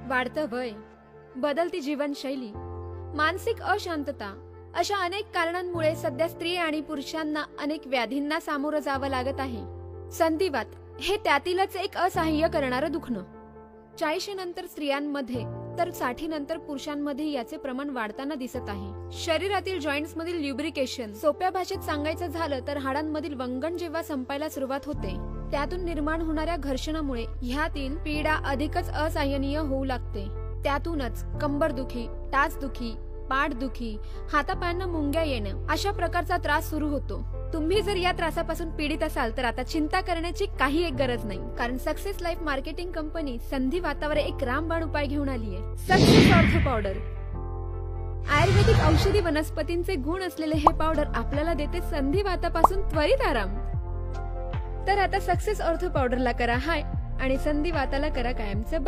वाढतं वय, बदलती जीवनशैली, मानसिक अशांतता अशा अनेक कारणांमुळे सध्या स्त्री आणि पुरुषांना अनेक व्याधींना सामोरं जावं लागत आहे. संधिवात हे त्यातीलच एक असह्य करणारं दुखणं. 40 नंतर स्त्रियांमध्ये तर 60 नंतर पुरुषांमध्ये याचे प्रमाण वाढताना दिसत आहे. शरीरातील जॉईंट्स मधील ल्युब्रिकेशन, सोप्या भाषेत सांगायचं झालं तर हाडांमधील वंगण जेव्हा संपायला सुरुवात होते त्यातून निर्माण होणाऱ्या घर्षणामुळे ह्यातील पीडा अधिकच असह्यनीय होऊ लागते. त्यातूनच कंबरदुखी, टाचदुखी, पाठदुखी, हातापायांना मुंग्या येणं अशा प्रकारचा त्रास सुरू होतो. तुम्ही जर या त्रासापासून पीडित असाल तर आता चिंता करण्याची काही एक गरज नाही, कारण सक्सेस लाईफ मार्केटिंग कंपनी संधिवातावर एक रामबाण उपाय घेऊन आली आहे. Success ortho powder. आयुर्वेदिक औषधी वनस्पतींचे गुण असलेले हे पावडर आपल्याला देते संधिवातापासून त्वरित आराम. तर आता सक्सेस ऑर्थो पावडरला करा हाय आणि संधिवाताला करा कायमचं बाय.